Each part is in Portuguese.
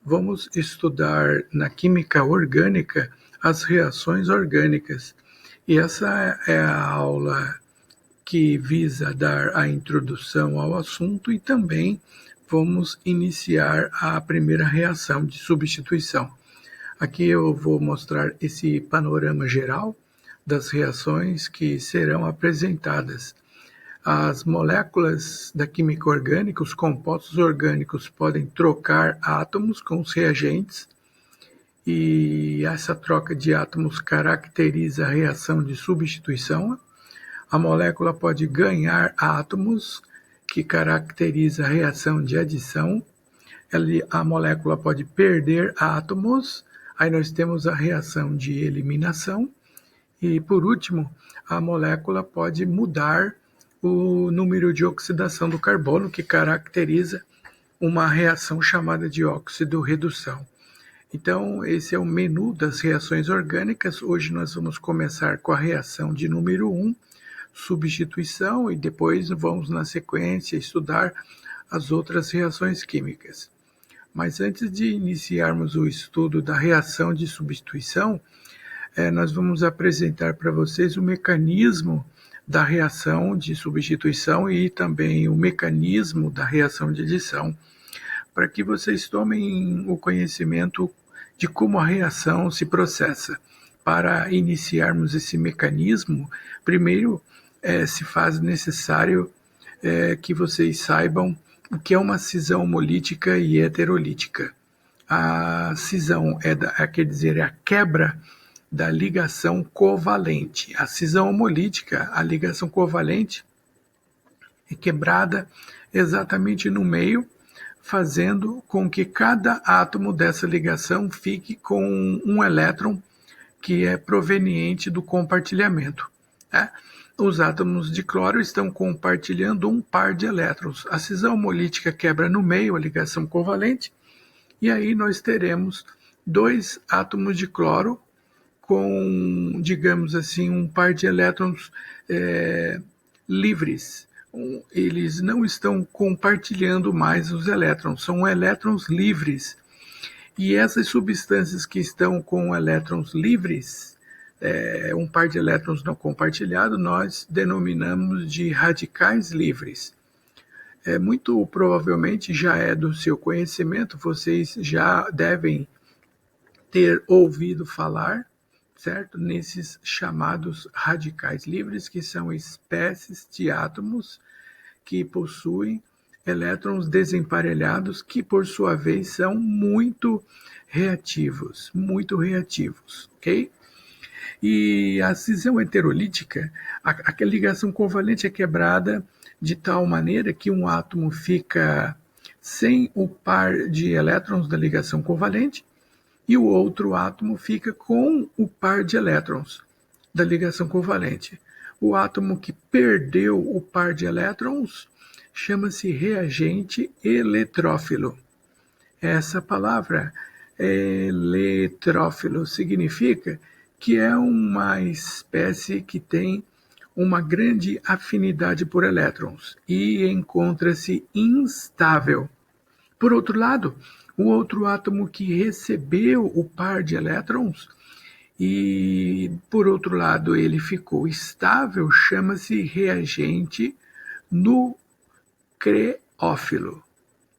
Vamos estudar na química orgânica as reações orgânicas. E essa é a aula que visa dar a introdução ao assunto e também vamos iniciar a primeira reação de substituição. Aqui eu vou mostrar esse panorama geral das reações que serão apresentadas. As moléculas da química orgânica, os compostos orgânicos, podem trocar átomos com os reagentes, e essa troca de átomos caracteriza a reação de substituição. A molécula pode ganhar átomos, que caracteriza a reação de adição. A molécula pode perder átomos, aí nós temos a reação de eliminação. E, por último, a molécula pode mudar o número de oxidação do carbono, que caracteriza uma reação chamada de óxido-redução. Então, esse é o menu das reações orgânicas. Hoje nós vamos começar com a reação de número 1, substituição, e depois vamos, na sequência, estudar as outras reações químicas. Mas antes de iniciarmos o estudo da reação de substituição, nós vamos apresentar para vocês o mecanismo da reação de substituição e também o mecanismo da reação de adição, para que vocês tomem o conhecimento de como a reação se processa. Para iniciarmos esse mecanismo, primeiro se faz necessário que vocês saibam o que é uma cisão homolítica e heterolítica. A cisão quer dizer, é a quebra da ligação covalente. A cisão homolítica, a ligação covalente, é quebrada exatamente no meio, fazendo com que cada átomo dessa ligação fique com um elétron que é proveniente do compartilhamento. Os átomos de cloro estão compartilhando um par de elétrons. A cisão homolítica quebra no meio a ligação covalente, e aí nós teremos dois átomos de cloro com, digamos assim, um par de elétrons livres. Eles não estão compartilhando mais os elétrons, são elétrons livres. E essas substâncias que estão com elétrons livres, um par de elétrons não compartilhado, nós denominamos de radicais livres. Muito provavelmente já é do seu conhecimento, vocês já devem ter ouvido falar, certo? Nesses chamados radicais livres, que são espécies de átomos que possuem elétrons desemparelhados, que por sua vez são muito reativos, ok? E a cisão heterolítica, a ligação covalente é quebrada de tal maneira que um átomo fica sem o par de elétrons da ligação covalente, e o outro átomo fica com o par de elétrons da ligação covalente. O átomo que perdeu o par de elétrons chama-se reagente eletrófilo. Essa palavra, eletrófilo, significa que é uma espécie que tem uma grande afinidade por elétrons e encontra-se instável. Por outro lado, o outro átomo que recebeu o par de elétrons e, por outro lado, ele ficou estável, chama-se reagente nucleófilo,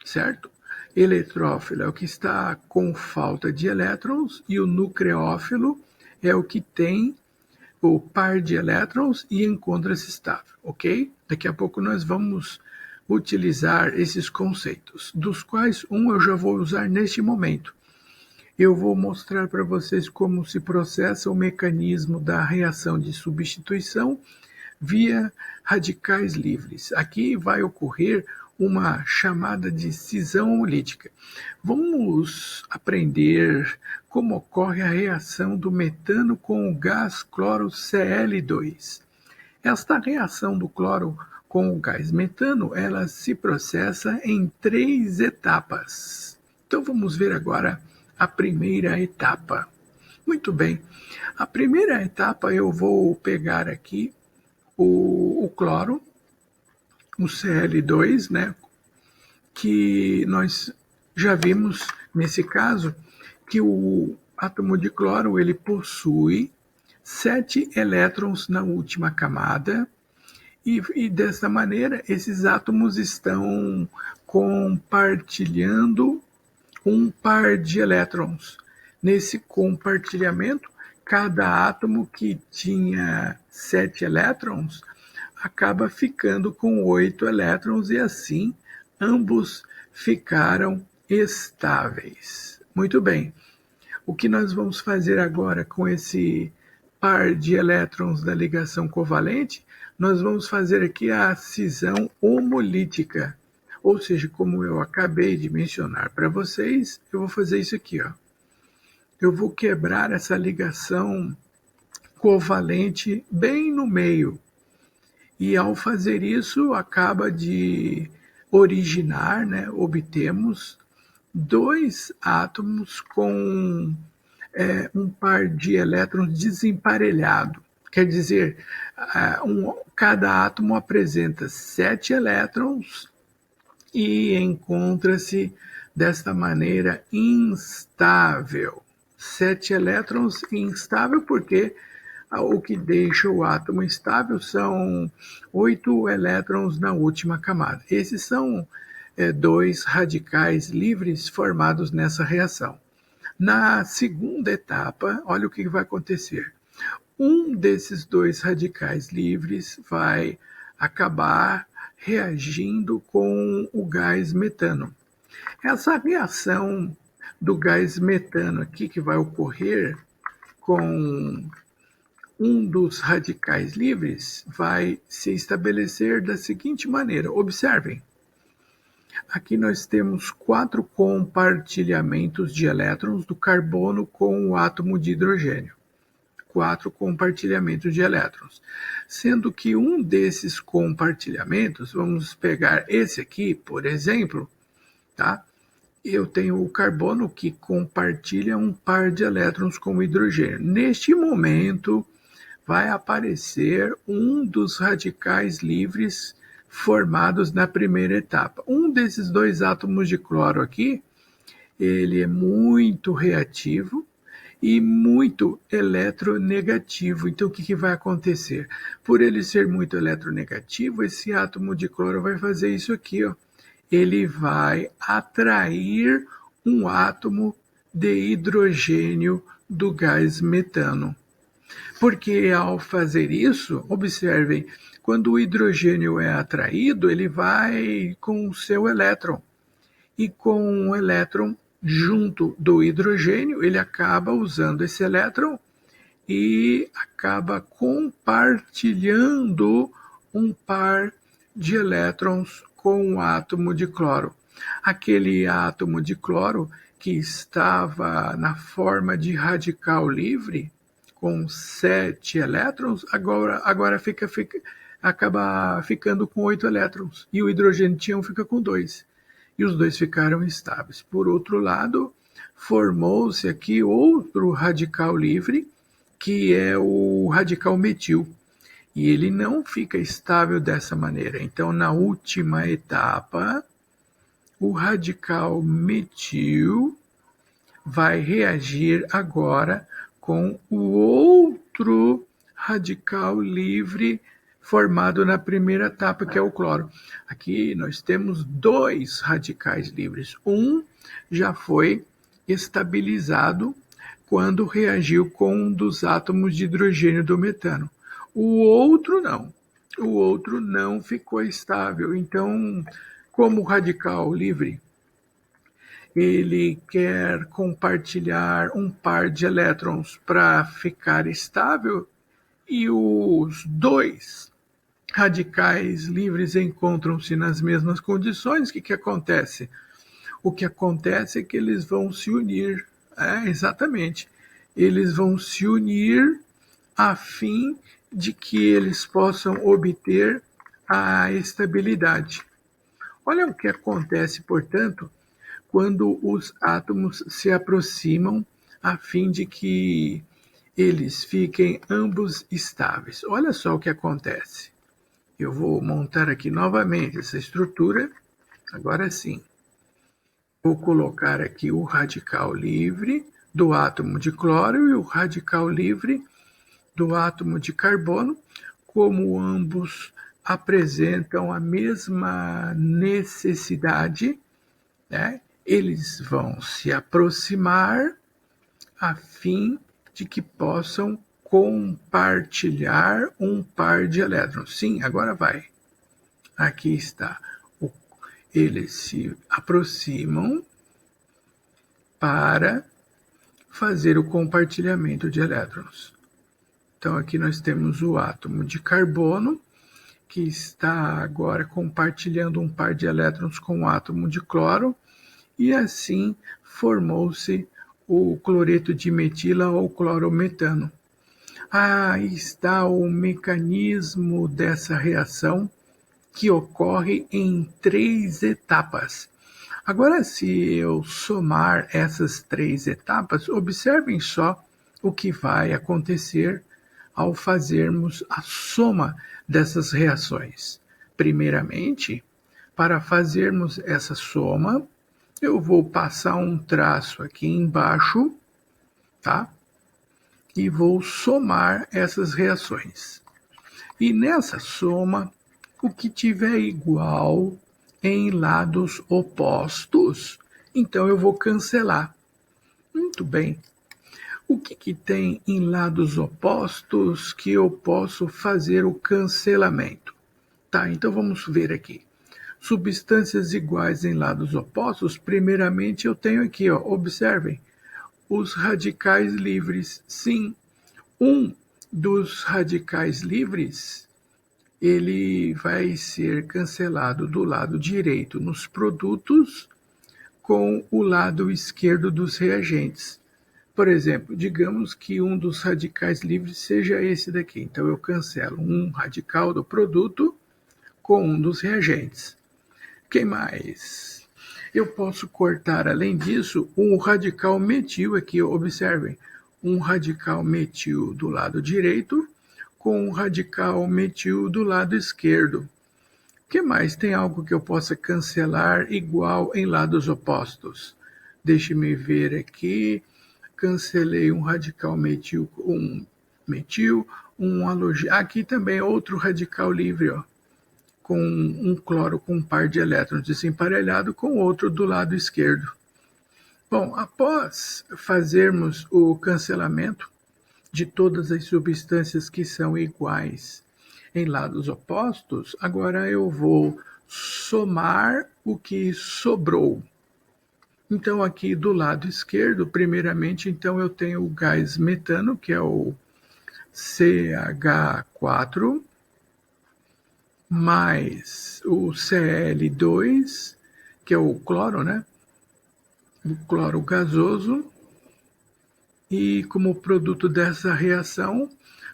certo? Eletrófilo é o que está com falta de elétrons e o nucleófilo é o que tem o par de elétrons e encontra-se estável, ok? Daqui a pouco nós vamos utilizar esses conceitos, dos quais um eu já vou usar neste momento. Eu vou mostrar para vocês como se processa o mecanismo da reação de substituição via radicais livres. Aqui vai ocorrer uma chamada de cisão homolítica. Vamos aprender como ocorre a reação do metano com o gás cloro Cl2. Esta reação do cloro com o gás metano, ela se processa em 3 etapas. Então vamos ver agora a primeira etapa. Muito bem, a primeira etapa eu vou pegar aqui o cloro, o Cl2, né, que nós já vimos, nesse caso, que o átomo de cloro ele possui 7 elétrons na última camada, e dessa maneira esses átomos estão compartilhando um par de elétrons. Nesse compartilhamento, cada átomo que tinha 7 elétrons acaba ficando com 8 elétrons, e assim ambos ficaram estáveis. Muito bem. O que nós vamos fazer agora com esse par de elétrons da ligação covalente? Nós vamos fazer aqui a cisão homolítica. Ou seja, como eu acabei de mencionar para vocês, eu vou fazer isso aqui, ó. Eu vou quebrar essa ligação covalente bem no meio. E ao fazer isso, acaba de originar, né, obtemos 2 átomos com um par de elétrons desemparelhado. Quer dizer, cada átomo apresenta 7 elétrons e encontra-se desta maneira instável. 7 elétrons instável porque o que deixa o átomo estável são 8 elétrons na última camada. Esses são 2 radicais livres formados nessa reação. Na segunda etapa, olha o que vai acontecer. Um desses 2 radicais livres vai acabar reagindo com o gás metano. Essa reação do gás metano aqui que vai ocorrer com um dos radicais livres vai se estabelecer da seguinte maneira. Observem. Aqui nós temos 4 compartilhamentos de elétrons do carbono com o átomo de hidrogênio. 4 compartilhamentos de elétrons. Sendo que um desses compartilhamentos, vamos pegar esse aqui, por exemplo, tá? Eu tenho o carbono que compartilha um par de elétrons com o hidrogênio. Neste momento, vai aparecer um dos radicais livres formados na primeira etapa. Um desses 2 átomos de cloro aqui, ele é muito reativo e muito eletronegativo. Então, o que vai acontecer? Por ele ser muito eletronegativo, esse átomo de cloro vai fazer isso aqui, ó. Ele vai atrair um átomo de hidrogênio do gás metano. Porque ao fazer isso, observem, quando o hidrogênio é atraído, ele vai com o seu elétron. E com o elétron junto do hidrogênio, ele acaba usando esse elétron e acaba compartilhando um par de elétrons com o átomo de cloro. Aquele átomo de cloro que estava na forma de radical livre, com 7 elétrons, agora acaba ficando com 8 elétrons. E o hidrogênio tinha fica com 2. E os 2 ficaram estáveis. Por outro lado, formou-se aqui outro radical livre, que é o radical metil. E ele não fica estável dessa maneira. Então, na última etapa, o radical metil vai reagir agora com o outro radical livre formado na primeira etapa, que é o cloro. Aqui nós temos 2 radicais livres. Um já foi estabilizado quando reagiu com um dos átomos de hidrogênio do metano. O outro não. O outro não ficou estável. Então, como o radical livre ele quer compartilhar um par de elétrons para ficar estável, e os 2 radicais livres encontram-se nas mesmas condições, o que acontece? O que acontece é que eles vão se unir, exatamente, eles vão se unir a fim de que eles possam obter a estabilidade. Olha o que acontece, portanto, quando os átomos se aproximam a fim de que eles fiquem ambos estáveis. Olha só o que acontece. Eu vou montar aqui novamente essa estrutura, agora sim. Vou colocar aqui o radical livre do átomo de cloro e o radical livre do átomo de carbono, como ambos apresentam a mesma necessidade, né? Eles vão se aproximar a fim de que possam compartilhar um par de elétrons. Sim, agora vai. Aqui está. Eles se aproximam para fazer o compartilhamento de elétrons. Então, aqui nós temos o átomo de carbono, que está agora compartilhando um par de elétrons com o átomo de cloro, e assim formou-se o cloreto de metila ou clorometano. Aí está o mecanismo dessa reação, que ocorre em 3 etapas. Agora, se eu somar essas 3 etapas, observem só o que vai acontecer ao fazermos a soma dessas reações. Primeiramente, para fazermos essa soma, eu vou passar um traço aqui embaixo, tá? E vou somar essas reações. E nessa soma, o que tiver igual em lados opostos, então eu vou cancelar. Muito bem. O que tem em lados opostos que eu posso fazer o cancelamento? Tá, então vamos ver aqui. Substâncias iguais em lados opostos, primeiramente eu tenho aqui, ó, observem, os radicais livres. Sim, um dos radicais livres, ele vai ser cancelado do lado direito nos produtos com o lado esquerdo dos reagentes. Por exemplo, digamos que um dos radicais livres seja esse daqui. Então, eu cancelo um radical do produto com um dos reagentes. Quem mais? Eu posso cortar, além disso, um radical metil aqui, observem. Um radical metil do lado direito com um radical metil do lado esquerdo. Que mais? Tem algo que eu possa cancelar igual em lados opostos? Deixe-me ver aqui. Cancelei um radical metil com um halogênio. Aqui também outro radical livre, ó, com um cloro com um par de elétrons desemparelhado com outro do lado esquerdo. Bom, após fazermos o cancelamento de todas as substâncias que são iguais em lados opostos, agora eu vou somar o que sobrou. Então, aqui do lado esquerdo, primeiramente, então eu tenho o gás metano, que é o CH4, mais o Cl2, que é o cloro, né? O cloro gasoso. E como produto dessa reação,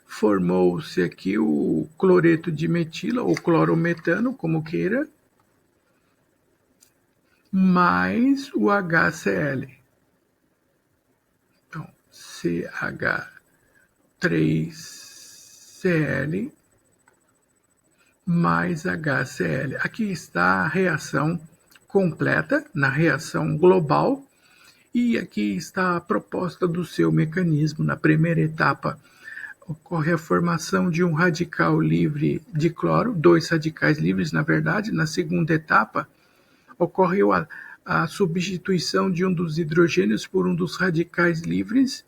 formou-se aqui o cloreto de metila, ou clorometano, como queira, mais o HCl. Então, CH3Cl mais HCl. Aqui está a reação completa, na reação global, e aqui está a proposta do seu mecanismo. Na primeira etapa, ocorre a formação de um radical livre de cloro, 2 radicais livres, na verdade. Na segunda etapa, ocorreu a substituição de um dos hidrogênios por um dos radicais livres,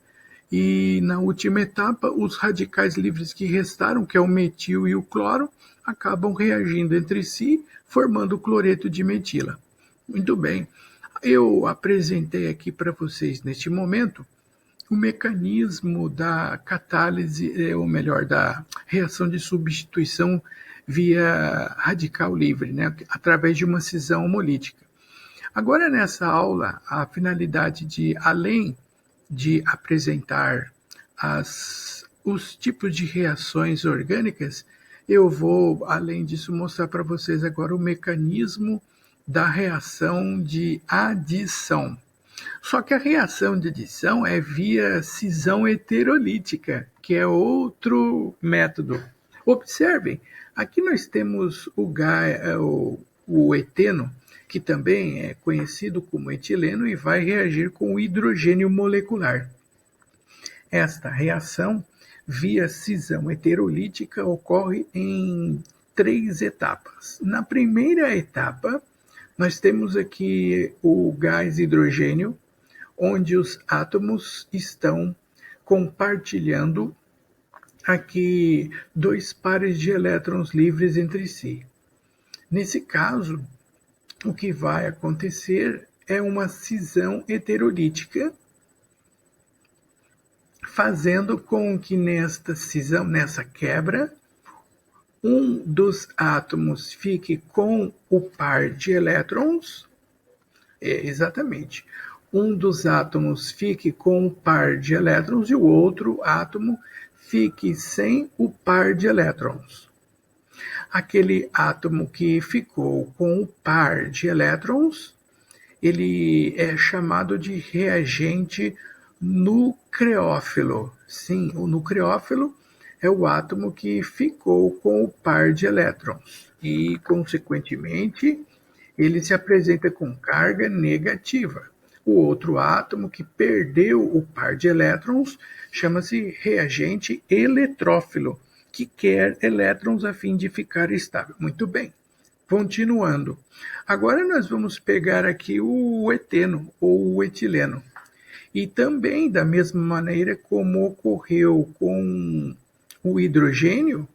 e na última etapa, os radicais livres que restaram, que é o metil e o cloro, acabam reagindo entre si, formando o cloreto de metila. Muito bem, eu apresentei aqui para vocês, neste momento, o mecanismo da catálise, ou melhor, da reação de substituição via radical livre, né, através de uma cisão homolítica. Agora, nessa aula, a finalidade de, além de apresentar os tipos de reações orgânicas, eu vou, além disso, mostrar para vocês agora o mecanismo da reação de adição. Só que a reação de adição é via cisão heterolítica, que é outro método. Observem, aqui nós temos o eteno, que também é conhecido como etileno e vai reagir com o hidrogênio molecular. Esta reação via cisão heterolítica ocorre em 3 etapas. Na primeira etapa, nós temos aqui o gás hidrogênio, onde os átomos estão compartilhando aqui 2 pares de elétrons livres entre si. Nesse caso, o que vai acontecer é uma cisão heterolítica, fazendo com que nesta cisão, nessa quebra, um dos átomos fique com o par de elétrons, exatamente, um dos átomos fique com o par de elétrons e o outro átomo fique sem o par de elétrons. Aquele átomo que ficou com o par de elétrons, ele é chamado de reagente nucleófilo. Sim, o nucleófilo é o átomo que ficou com o par de elétrons e, consequentemente, ele se apresenta com carga negativa. O outro átomo que perdeu o par de elétrons chama-se reagente eletrófilo, que quer elétrons a fim de ficar estável. Muito bem, continuando. Agora nós vamos pegar aqui o eteno ou o etileno. E também, da mesma maneira como ocorreu com o hidrogênio,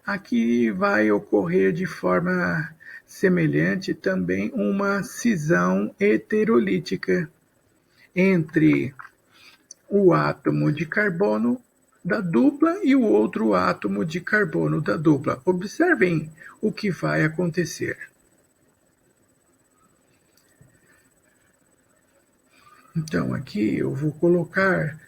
aqui vai ocorrer de forma semelhante também uma cisão heterolítica entre o átomo de carbono da dupla e o outro átomo de carbono da dupla. Observem o que vai acontecer. Então, aqui eu vou colocar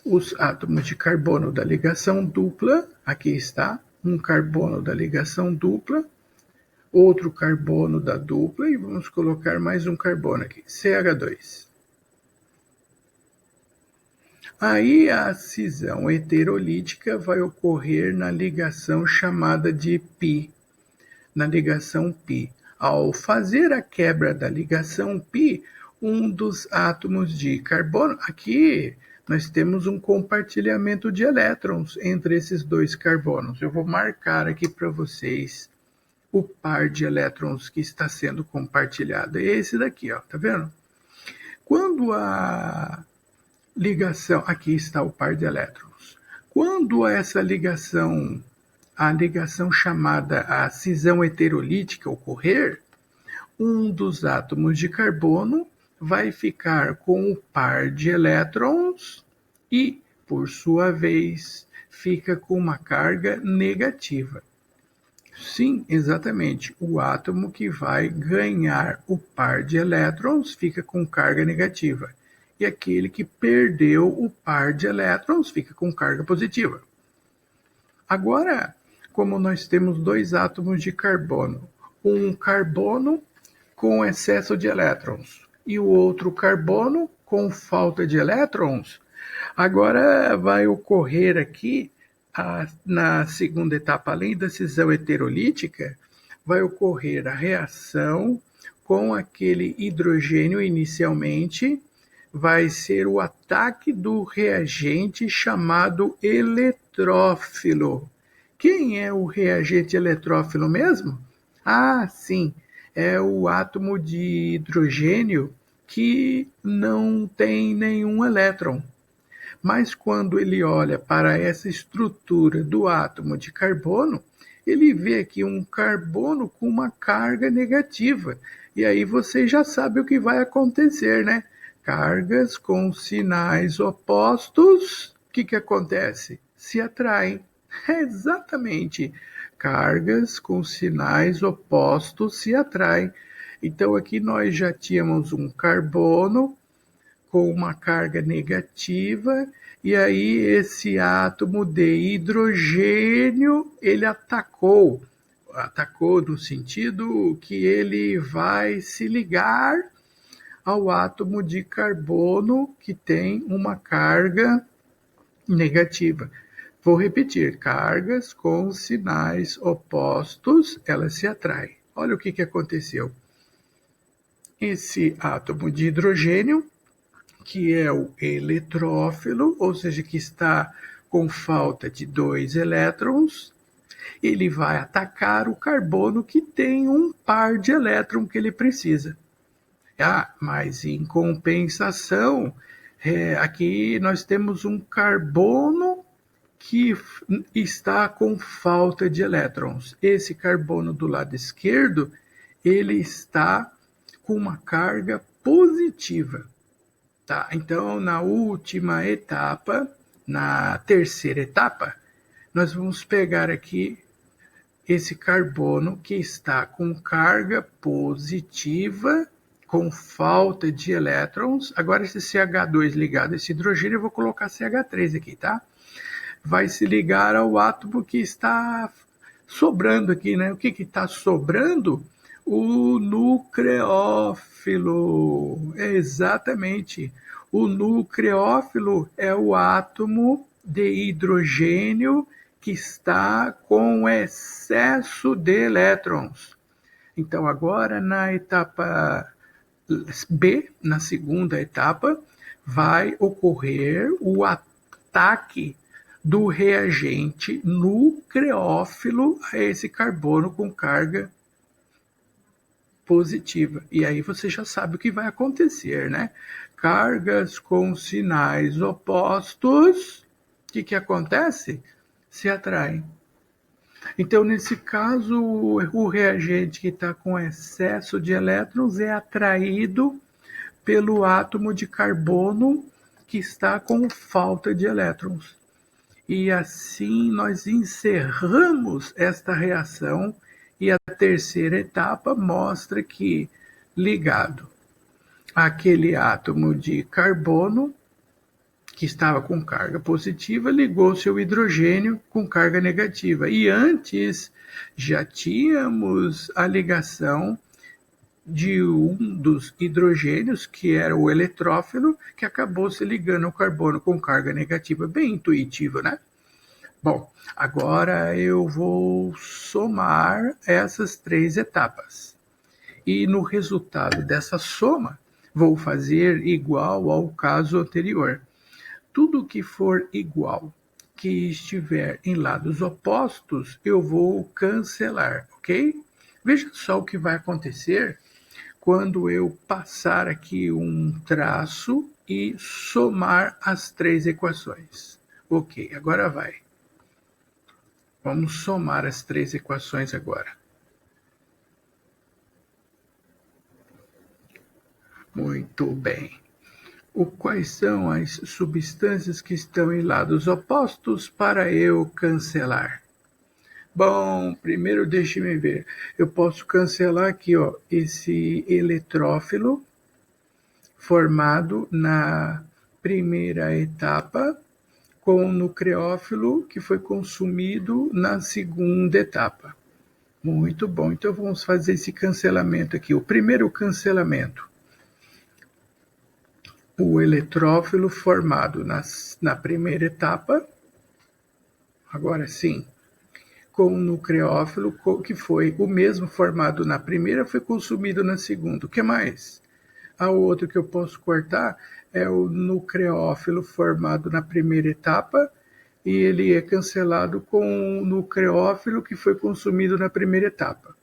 os átomos de carbono da ligação dupla. Aqui está, um carbono da ligação dupla, outro carbono da dupla, e vamos colocar mais um carbono aqui, CH2. Aí a cisão heterolítica vai ocorrer na ligação chamada de π, na ligação π. Ao fazer a quebra da ligação π, um dos átomos de carbono, aqui nós temos um compartilhamento de elétrons entre esses 2 carbonos. Eu vou marcar aqui para vocês o par de elétrons que está sendo compartilhado. É esse daqui, ó, tá vendo? Quando a ligação, aqui está o par de elétrons. Quando essa ligação, a ligação chamada a cisão heterolítica ocorrer, um dos átomos de carbono vai ficar com o par de elétrons e, por sua vez, fica com uma carga negativa. Sim, exatamente. O átomo que vai ganhar o par de elétrons fica com carga negativa. E aquele que perdeu o par de elétrons fica com carga positiva. Agora, como nós temos 2 átomos de carbono, um carbono com excesso de elétrons e o outro carbono com falta de elétrons, agora vai ocorrer aqui, na segunda etapa, além da cisão heterolítica, vai ocorrer a reação com aquele hidrogênio inicialmente, vai ser o ataque do reagente chamado eletrófilo. Quem é o reagente eletrófilo mesmo? Ah, sim, é o átomo de hidrogênio que não tem nenhum elétron. Mas quando ele olha para essa estrutura do átomo de carbono, ele vê aqui um carbono com uma carga negativa. E aí você já sabe o que vai acontecer, né? Cargas com sinais opostos, o que acontece? Se atraem. Exatamente. Cargas com sinais opostos se atraem. Então aqui nós já tínhamos um carbono com uma carga negativa, e aí esse átomo de hidrogênio, ele atacou no sentido que ele vai se ligar ao átomo de carbono que tem uma carga negativa. Vou repetir, cargas com sinais opostos, elas se atraem. olha o que aconteceu. Esse átomo de hidrogênio, que é o eletrófilo, ou seja, que está com falta de 2 elétrons, ele vai atacar o carbono que tem um par de elétrons que ele precisa. Mas em compensação, aqui nós temos um carbono que está com falta de elétrons. Esse carbono do lado esquerdo, ele está com uma carga positiva. Tá? Então, na última etapa, na terceira etapa, nós vamos pegar aqui esse carbono que está com carga positiva, com falta de elétrons. Agora esse CH2 ligado a esse hidrogênio, eu vou colocar CH3 aqui, tá? Vai se ligar ao átomo que está sobrando aqui, né? O que está sobrando? O nucleófilo. Exatamente. O nucleófilo é o átomo de hidrogênio que está com excesso de elétrons. Então, agora na etapa B, na segunda etapa, vai ocorrer o ataque do reagente nucleófilo a esse carbono com carga positiva. E aí você já sabe o que vai acontecer, né? Cargas com sinais opostos, o que acontece? Se atraem. Então, nesse caso, o reagente que está com excesso de elétrons é atraído pelo átomo de carbono que está com falta de elétrons. E assim nós encerramos esta reação, e a terceira etapa mostra que, ligado àquele átomo de carbono que estava com carga positiva, ligou-se ao hidrogênio com carga negativa. E antes já tínhamos a ligação de um dos hidrogênios, que era o eletrófilo, que acabou se ligando ao carbono com carga negativa. Bem intuitivo, né? Bom, agora eu vou somar essas 3 etapas. E no resultado dessa soma, vou fazer igual ao caso anterior. Tudo que for igual, que estiver em lados opostos, eu vou cancelar, ok? Veja só o que vai acontecer quando eu passar aqui um traço e somar as 3 equações. Ok, agora vai. Vamos somar as 3 equações agora. Muito bem. Quais são as substâncias que estão em lados opostos para eu cancelar? Bom, primeiro deixe-me ver. Eu posso cancelar aqui, ó, esse eletrófilo formado na primeira etapa com o nucleófilo que foi consumido na segunda etapa. Muito bom. Então vamos fazer esse cancelamento aqui. O primeiro cancelamento. O eletrófilo formado na primeira etapa, agora sim, com o nucleófilo que foi o mesmo formado na primeira, foi consumido na segunda. O que mais? O outro que eu posso cortar é o nucleófilo formado na primeira etapa, e ele é cancelado com o nucleófilo que foi consumido na primeira etapa.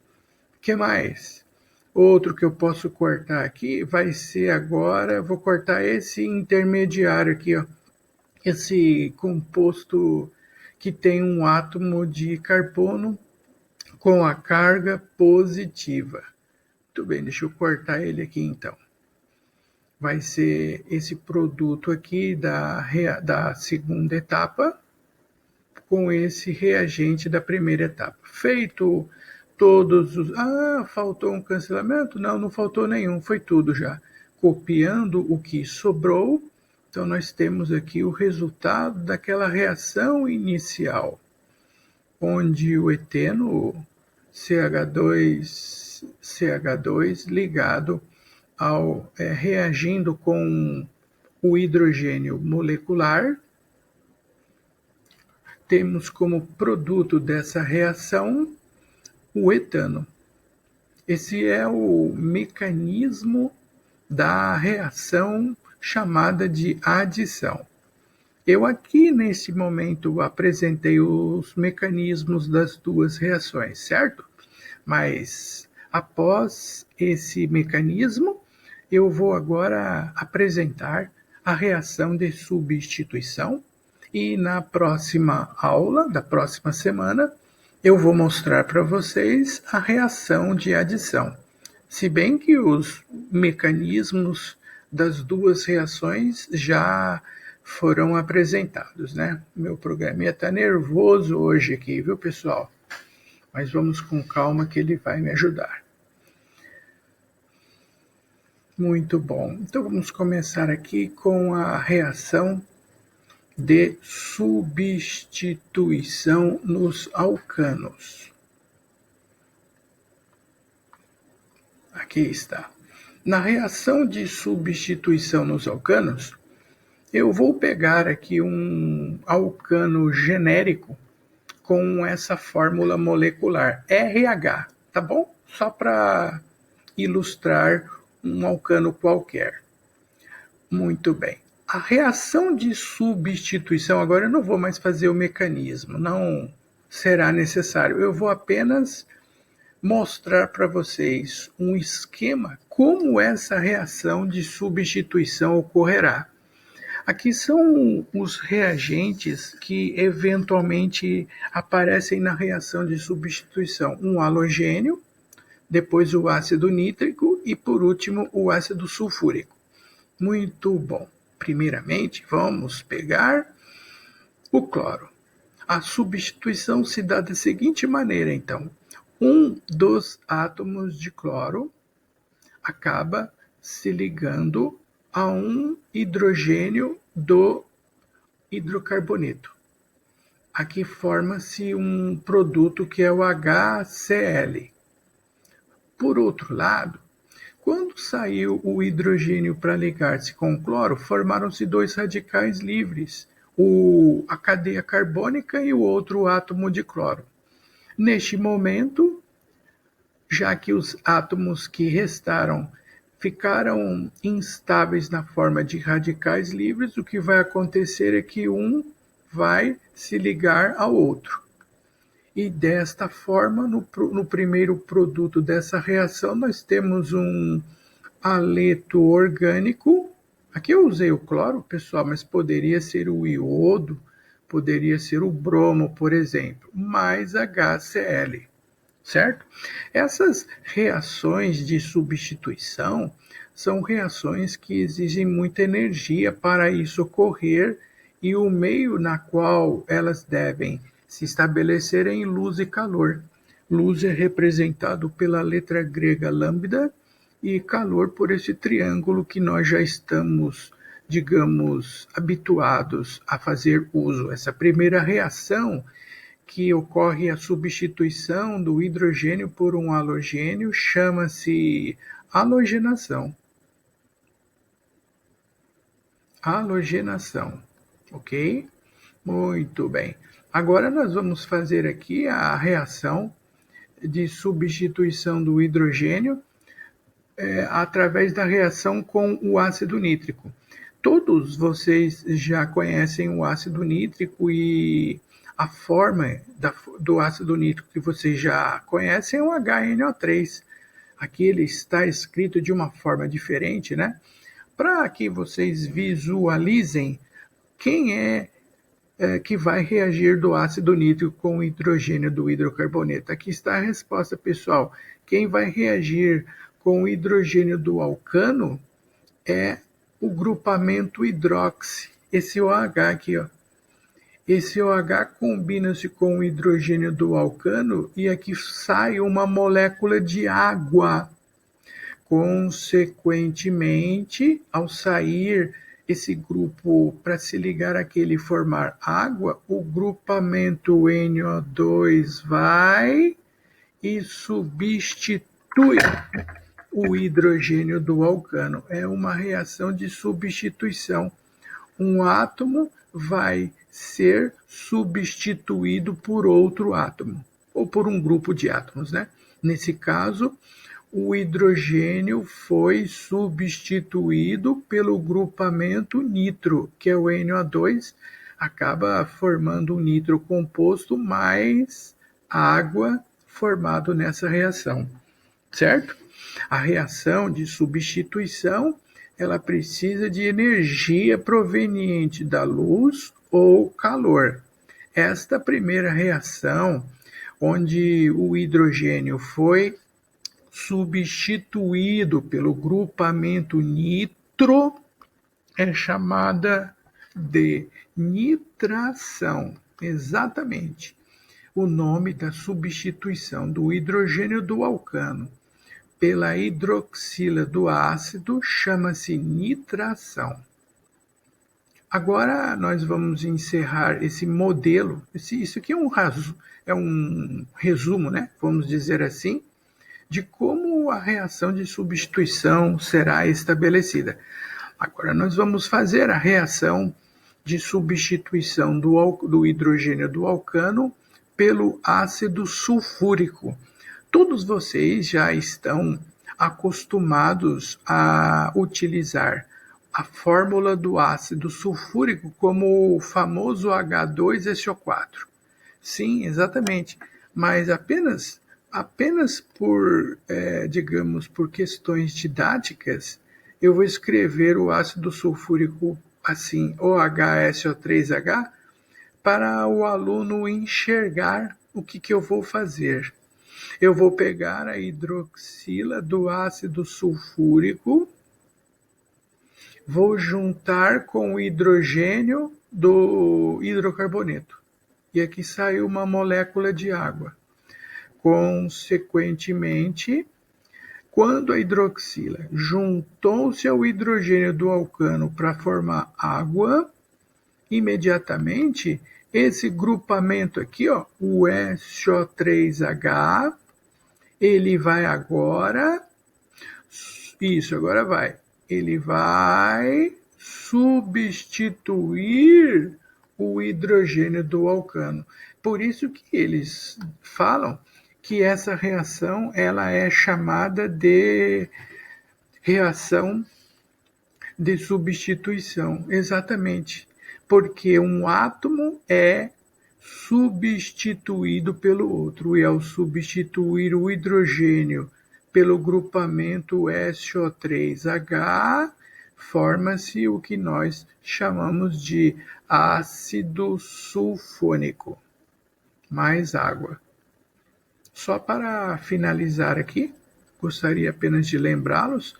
O que mais? Outro que eu posso cortar aqui vai ser agora, vou cortar esse intermediário aqui, ó, esse composto que tem um átomo de carbono com a carga positiva. Muito bem, deixa eu cortar ele aqui então. Vai ser esse produto aqui da segunda etapa com esse reagente da primeira etapa. Feito todos os... faltou um cancelamento? Não, não faltou nenhum, foi tudo já. Copiando o que sobrou, então nós temos aqui o resultado daquela reação inicial, onde o eteno, CH2 ligado ao reagindo com o hidrogênio molecular, temos como produto dessa reação o etano. Esse é o mecanismo da reação chamada de adição. Eu aqui, nesse momento, apresentei os mecanismos das duas reações, certo? Mas, após esse mecanismo, eu vou agora apresentar a reação de substituição e na próxima aula, da próxima semana, eu vou mostrar para vocês a reação de adição. Se bem que os mecanismos das duas reações já foram apresentados, né? Meu programinha está nervoso hoje aqui, viu, pessoal? Mas vamos com calma que ele vai me ajudar. Muito bom. Então vamos começar aqui com a reação de substituição nos alcanos. Aqui está. Na reação de substituição nos alcanos, eu vou pegar aqui um alcano genérico com essa fórmula molecular, RH, tá bom? Só para ilustrar um alcano qualquer. Muito bem. A reação de substituição, agora eu não vou mais fazer o mecanismo, não será necessário. Eu vou apenas mostrar para vocês um esquema como essa reação de substituição ocorrerá. Aqui são os reagentes que eventualmente aparecem na reação de substituição. Um halogênio, depois o ácido nítrico e, por último, o ácido sulfúrico. Muito bom. Primeiramente, vamos pegar o cloro. A substituição se dá da seguinte maneira, então. Um dos átomos de cloro acaba se ligando a um hidrogênio do hidrocarboneto. Aqui forma-se um produto que é o HCl. Por outro lado, quando saiu o hidrogênio para ligar-se com o cloro, formaram-se dois radicais livres, a cadeia carbônica e o outro átomo de cloro. Neste momento, já que os átomos que restaram ficaram instáveis na forma de radicais livres, o que vai acontecer é que um vai se ligar ao outro. E desta forma, no primeiro produto dessa reação, nós temos um haleto orgânico. Aqui eu usei o cloro, pessoal, mas poderia ser o iodo, poderia ser o bromo, por exemplo, mais HCl. Certo? Essas reações de substituição são reações que exigem muita energia para isso ocorrer e o meio na qual elas devem se estabelecer é em luz e calor. Luz é representado pela letra grega lambda e calor por esse triângulo que nós já estamos, digamos, habituados a fazer uso. Essa primeira reação que ocorre a substituição do hidrogênio por um halogênio, chama-se halogenação. Halogenação, ok? Muito bem. Agora nós vamos fazer aqui a reação de substituição do hidrogênio através da reação com o ácido nítrico. Todos vocês já conhecem o ácido nítrico e a forma do ácido nítrico que vocês já conhecem é o HNO3. Aqui ele está escrito de uma forma diferente, né? Para que vocês visualizem quem é que vai reagir do ácido nítrico com o hidrogênio do hidrocarboneto. Aqui está a resposta, pessoal. Quem vai reagir com o hidrogênio do alcano é o grupamento hidroxi, esse OH aqui, ó. Esse OH combina-se com o hidrogênio do alcano e aqui sai uma molécula de água. Consequentemente, ao sair esse grupo para se ligar àquele e formar água, o grupamento NO2 vai e substitui o hidrogênio do alcano. É uma reação de substituição. Um átomo vai ser substituído por outro átomo, ou por um grupo de átomos, né? Nesse caso, o hidrogênio foi substituído pelo grupamento nitro, que é o NO2, acaba formando um nitro composto mais água formado nessa reação, certo? A reação de substituição, ela precisa de energia proveniente da luz ou calor. Esta primeira reação, onde o hidrogênio foi substituído pelo grupamento nitro, é chamada de nitração. Exatamente. O nome da substituição do hidrogênio do alcano pela hidroxila do ácido chama-se nitração. Agora nós vamos encerrar esse modelo. Isso aqui é um resumo, né? Vamos dizer assim, de como a reação de substituição será estabelecida. Agora nós vamos fazer a reação de substituição do hidrogênio do alcano pelo ácido sulfúrico. Todos vocês já estão acostumados a utilizar a fórmula do ácido sulfúrico como o famoso H2SO4. Sim, exatamente, mas apenas por, digamos, por questões didáticas, eu vou escrever o ácido sulfúrico assim, OHSO3H, para o aluno enxergar o que eu vou fazer. Eu vou pegar a hidroxila do ácido sulfúrico, vou juntar com o hidrogênio do hidrocarboneto. E aqui saiu uma molécula de água. Consequentemente, quando a hidroxila juntou-se ao hidrogênio do alcano para formar água, imediatamente esse grupamento aqui, ó, o SO3H, ele vai agora, ele vai substituir o hidrogênio do alcano. Por isso que eles falam que essa reação ela é chamada de reação de substituição. Exatamente, porque um átomo é substituído pelo outro, e ao substituir o hidrogênio pelo grupamento SO3H, forma-se o que nós chamamos de ácido sulfônico, mais água. Só para finalizar aqui, gostaria apenas de lembrá-los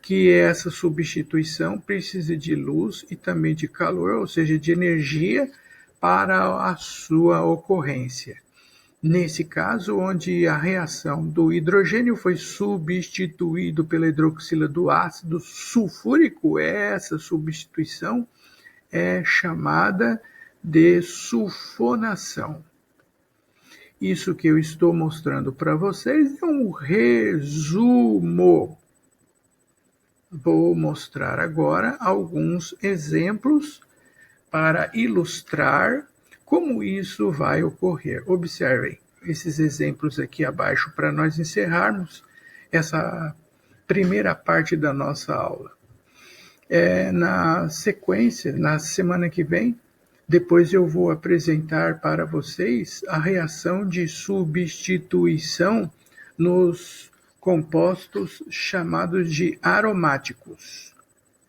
que essa substituição precisa de luz e também de calor, ou seja, de energia para a sua ocorrência. Nesse caso, onde a reação do hidrogênio foi substituído pela hidroxila do ácido sulfúrico, essa substituição é chamada de sulfonação. Isso que eu estou mostrando para vocês é um resumo. Vou mostrar agora alguns exemplos para ilustrar como isso vai ocorrer. Observem esses exemplos aqui abaixo para nós encerrarmos essa primeira parte da nossa aula. Na sequência, na semana que vem, depois eu vou apresentar para vocês a reação de substituição nos compostos chamados de aromáticos,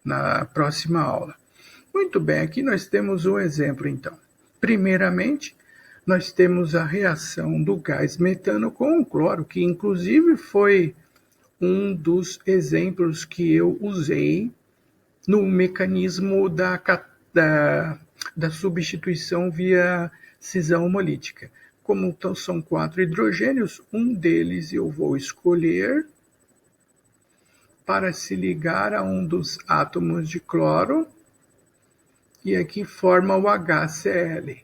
na próxima aula. Muito bem, aqui nós temos um exemplo então. Primeiramente, nós temos a reação do gás metano com o cloro, que inclusive foi um dos exemplos que eu usei no mecanismo da substituição via cisão homolítica. Como então são 4 hidrogênios, um deles eu vou escolher para se ligar a um dos átomos de cloro, e aqui forma o HCl.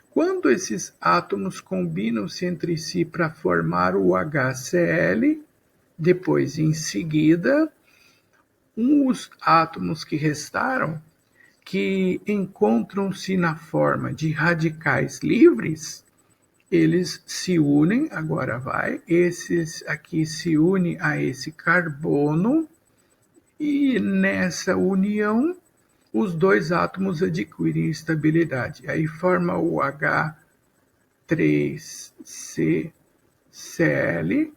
Quando esses átomos combinam-se entre si para formar o HCl, depois, em seguida, os átomos que restaram, que encontram-se na forma de radicais livres, eles se unem, agora vai, esses aqui se unem a esse carbono, e nessa união, os dois átomos adquirem estabilidade. Aí forma o H3CCl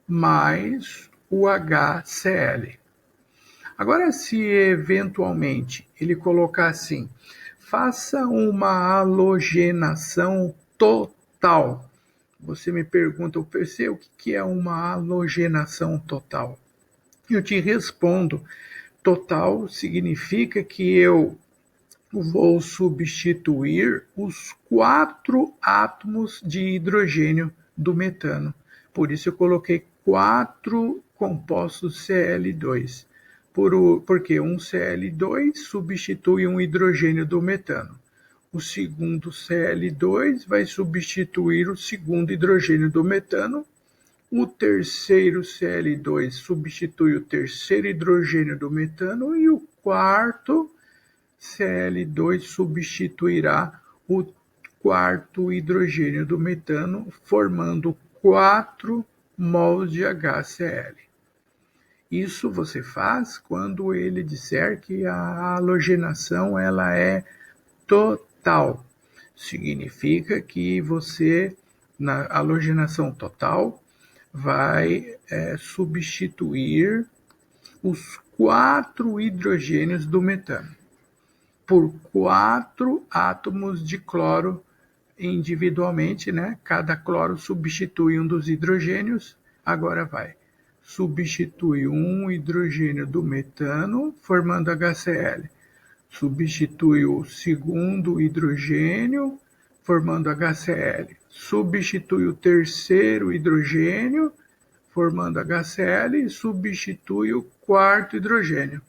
mais o HCl. Agora, se eventualmente ele colocar assim, faça uma halogenação total. Você me pergunta, PC, o que é uma halogenação total? Eu te respondo, total significa que eu vou substituir os 4 átomos de hidrogênio do metano. Por isso eu coloquei 4 compostos Cl2. Porque um Cl2 substitui um hidrogênio do metano. O segundo Cl2 vai substituir o segundo hidrogênio do metano. O terceiro Cl2 substitui o terceiro hidrogênio do metano. E o quarto Cl2 substituirá o quarto hidrogênio do metano, formando 4 mols de HCl. Isso você faz quando ele disser que a halogenação ela é total. Significa que você, na halogenação total, vai substituir os 4 hidrogênios do metano por 4 átomos de cloro individualmente, né? Cada cloro substitui um dos hidrogênios. Agora vai. Substitui um hidrogênio do metano, formando HCl. Substitui o segundo hidrogênio, formando HCl. Substitui o terceiro hidrogênio, formando HCl. E substitui o quarto hidrogênio,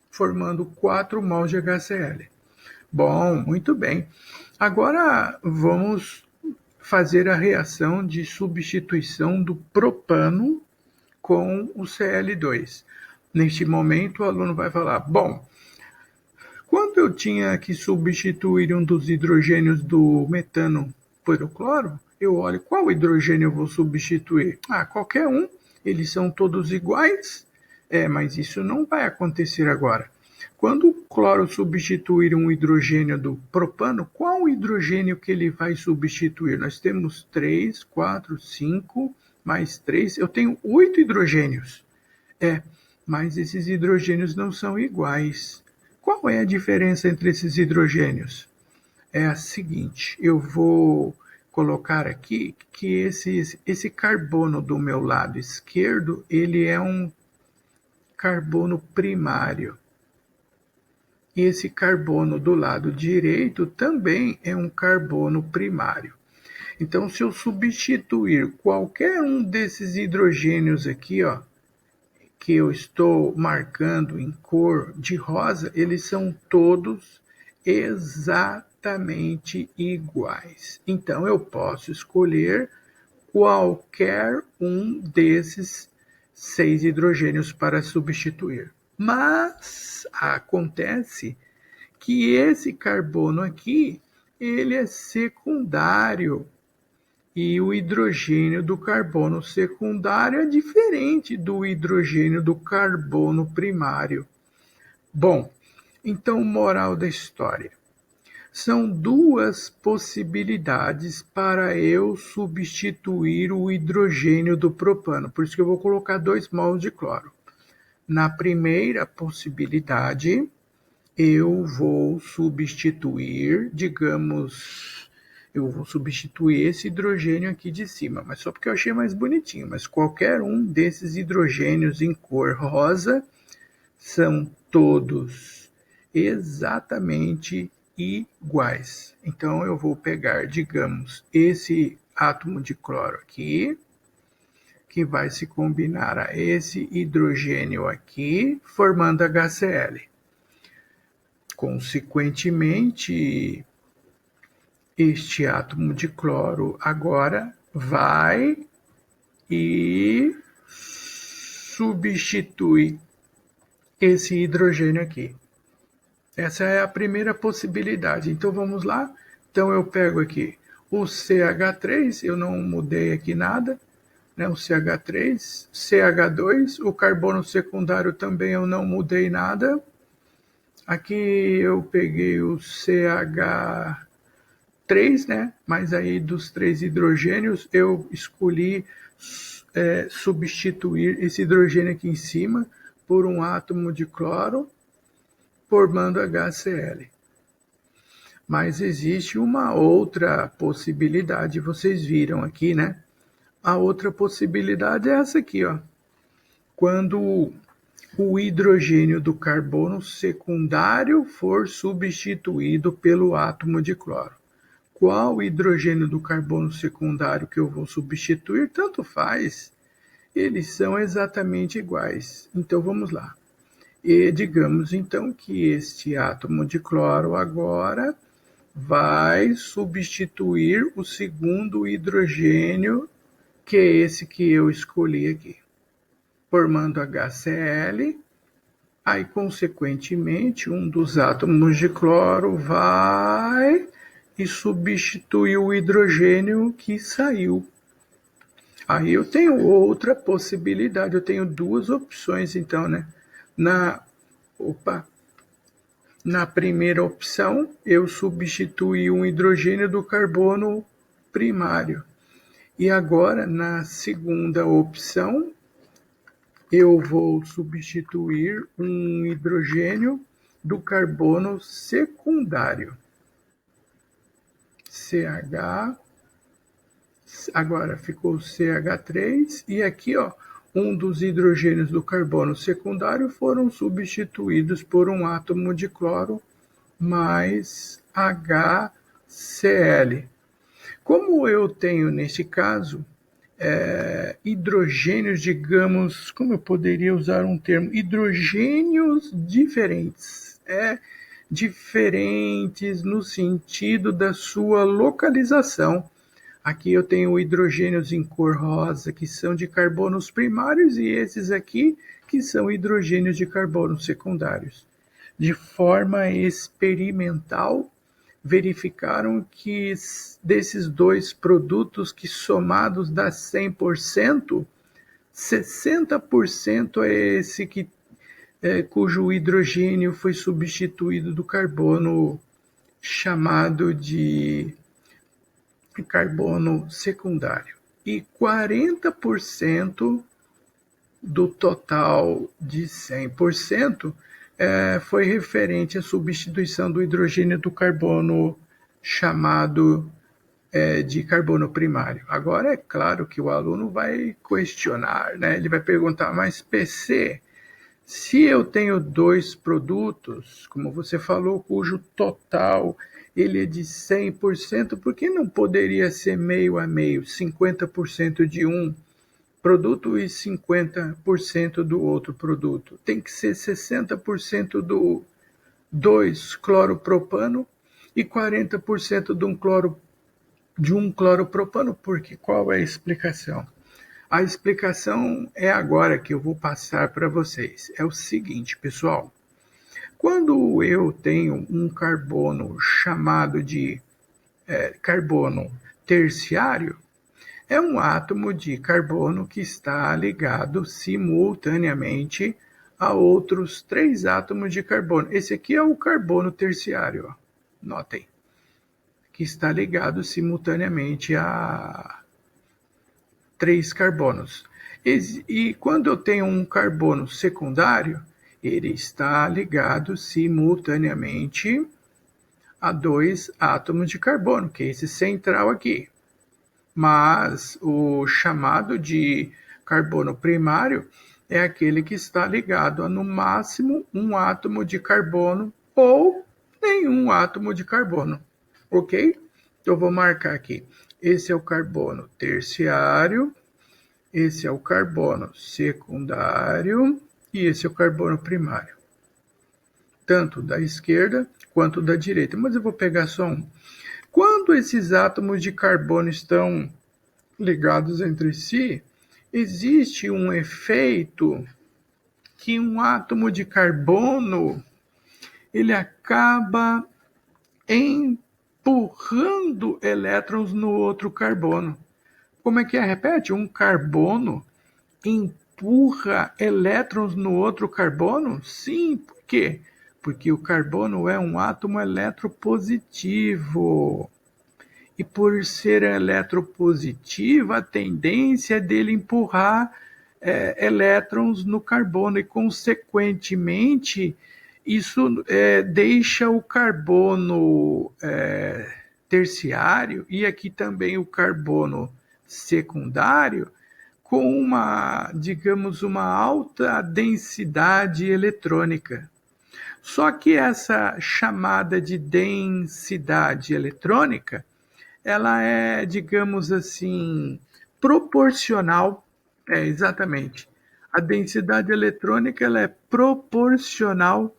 formando 4 mols de HCl. Bom, muito bem. Agora vamos fazer a reação de substituição do propano com o Cl2. Neste momento, o aluno vai falar, bom, quando eu tinha que substituir um dos hidrogênios do metano pelo cloro, eu olho qual hidrogênio eu vou substituir. Qualquer um, eles são todos iguais. Mas isso não vai acontecer agora. Quando o cloro substituir um hidrogênio do propano, qual hidrogênio que ele vai substituir? Nós temos 3, 4, 5, mais 3. Eu tenho 8 hidrogênios. Mas esses hidrogênios não são iguais. Qual é a diferença entre esses hidrogênios? É a seguinte, eu vou colocar aqui que esse carbono do meu lado esquerdo, ele é um carbono primário. E esse carbono do lado direito também é um carbono primário. Então, se eu substituir qualquer um desses hidrogênios aqui, que eu estou marcando em cor de rosa, eles são todos exatamente iguais. Então, eu posso escolher qualquer um desses 6 hidrogênios para substituir. Mas acontece que esse carbono aqui, ele é secundário. E o hidrogênio do carbono secundário é diferente do hidrogênio do carbono primário. Bom, então, moral da história. São 2 possibilidades para eu substituir o hidrogênio do propano. Por isso que eu vou colocar 2 mols de cloro. Na primeira possibilidade, eu vou substituir, eu vou substituir esse hidrogênio aqui de cima, mas só porque eu achei mais bonitinho. Mas qualquer um desses hidrogênios em cor rosa são todos exatamente iguais. Então, eu vou pegar, esse átomo de cloro aqui, que vai se combinar a esse hidrogênio aqui, formando HCl. Consequentemente, este átomo de cloro agora vai e substitui esse hidrogênio aqui. Essa é a primeira possibilidade. Então, vamos lá? Então, eu pego aqui O CH3, eu não mudei aqui nada, né? O CH3, CH2, o carbono secundário também eu não mudei nada. Aqui eu peguei o CH3, né? Mas aí dos 3 hidrogênios eu escolhi substituir esse hidrogênio aqui em cima por um átomo de cloro, formando HCl. Mas existe uma outra possibilidade, vocês viram aqui, né? A outra possibilidade é essa aqui, ó. Quando o hidrogênio do carbono secundário for substituído pelo átomo de cloro. Qual hidrogênio do carbono secundário que eu vou substituir? Tanto faz, eles são exatamente iguais. Então vamos lá. E digamos então que este átomo de cloro agora vai substituir o segundo hidrogênio, que é esse que eu escolhi aqui, formando HCl. Aí, consequentemente, um dos átomos de cloro vai e substitui o hidrogênio que saiu. Aí eu tenho outra possibilidade, eu tenho duas opções, então, né? Na primeira opção, eu substituí um hidrogênio do carbono primário. E agora, na segunda opção, eu vou substituir um hidrogênio do carbono secundário. CH, agora ficou CH3, e aqui, ó, um dos hidrogênios do carbono secundário foram substituídos por um átomo de cloro mais HCl. Como eu tenho, nesse caso, hidrogênios, digamos, como eu poderia usar um termo? Hidrogênios diferentes. Diferentes no sentido da sua localização. Aqui eu tenho hidrogênios em cor rosa, que são de carbonos primários, e esses aqui, que são hidrogênios de carbonos secundários. De forma experimental, verificaram que desses dois produtos que somados dá 100%, 60% é esse que cujo hidrogênio foi substituído do carbono chamado de carbono secundário. E 40% do total de 100% foi referente à substituição do hidrogênio do carbono chamado de carbono primário. Agora, é claro que o aluno vai questionar, né? Ele vai perguntar, mas PC, se eu tenho dois produtos, como você falou, cujo total ele é de 100%, por que não poderia ser meio a meio, 50% de um produto e 50% do outro produto? Tem que ser 60% do 2-cloropropano e 40% de um cloropropano, porque qual é a explicação? A explicação é agora que eu vou passar para vocês. É o seguinte, pessoal. Quando eu tenho um carbono chamado de carbono terciário, é um átomo de carbono que está ligado simultaneamente a outros 3 átomos de carbono. Esse aqui é o carbono terciário, ó. Notem, que está ligado simultaneamente a 3 carbonos. E quando eu tenho um carbono secundário, ele está ligado simultaneamente a 2 átomos de carbono, que é esse central aqui. Mas o chamado de carbono primário é aquele que está ligado a, no máximo, um átomo de carbono ou nenhum átomo de carbono. Ok? Então, eu vou marcar aqui. Esse é o carbono terciário, esse é o carbono secundário e esse é o carbono primário. Tanto da esquerda quanto da direita. Mas eu vou pegar só um. Quando esses átomos de carbono estão ligados entre si, existe um efeito que um átomo de carbono ele acaba empurrando elétrons no outro carbono. Como é que é? Repete. Um carbono empurra elétrons no outro carbono? Sim, por quê? Porque o carbono é um átomo eletropositivo. E por ser eletropositivo, a tendência é dele empurrar elétrons no carbono e, consequentemente, isso deixa o carbono terciário e aqui também o carbono secundário com uma, digamos, uma alta densidade eletrônica. Só que essa chamada de densidade eletrônica, ela é, digamos assim, proporcional, exatamente. A densidade eletrônica ela é proporcional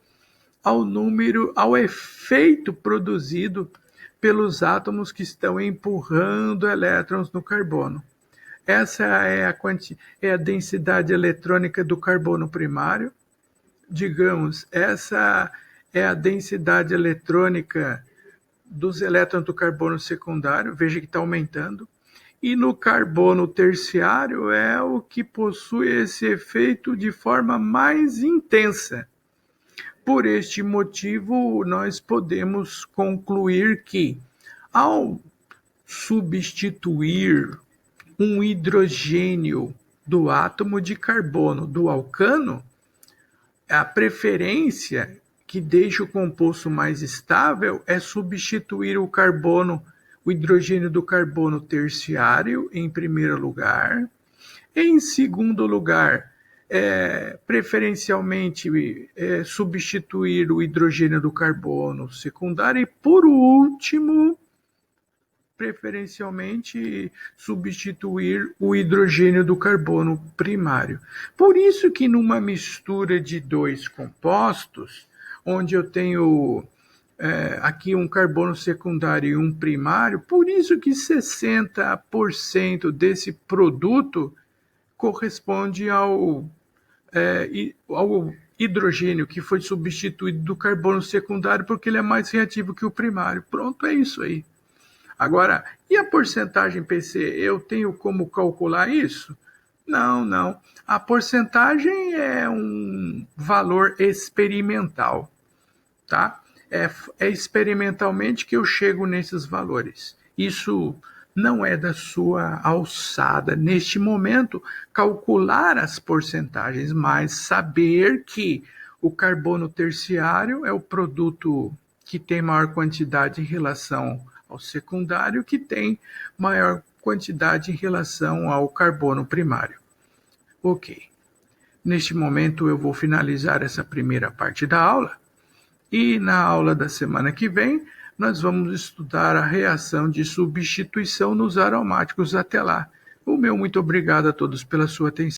ao efeito produzido pelos átomos que estão empurrando elétrons no carbono. Essa é a densidade eletrônica do carbono primário. Digamos, essa é a densidade eletrônica dos elétrons do carbono secundário, veja que está aumentando. E no carbono terciário é o que possui esse efeito de forma mais intensa. Por este motivo, nós podemos concluir que, ao substituir um hidrogênio do átomo de carbono do alcano, a preferência que deixa o composto mais estável é substituir o hidrogênio do carbono terciário, em primeiro lugar. Em segundo lugar, preferencialmente substituir o hidrogênio do carbono secundário. E, por último, preferencialmente substituir o hidrogênio do carbono primário. Por isso que numa mistura de dois compostos, onde eu tenho aqui um carbono secundário e um primário, por isso que 60% desse produto corresponde ao hidrogênio que foi substituído do carbono secundário, porque ele é mais reativo que o primário. Pronto, é isso aí. Agora, e a porcentagem PC? Eu tenho como calcular isso? Não. A porcentagem é um valor experimental, tá? É experimentalmente que eu chego nesses valores. Isso não é da sua alçada, neste momento, calcular as porcentagens, mas saber que o carbono terciário é o produto que tem maior quantidade em relação ao secundário, que tem maior quantidade em relação ao carbono primário. Ok. Neste momento eu vou finalizar essa primeira parte da aula e na aula da semana que vem nós vamos estudar a reação de substituição nos aromáticos. Até lá. O meu muito obrigado a todos pela sua atenção.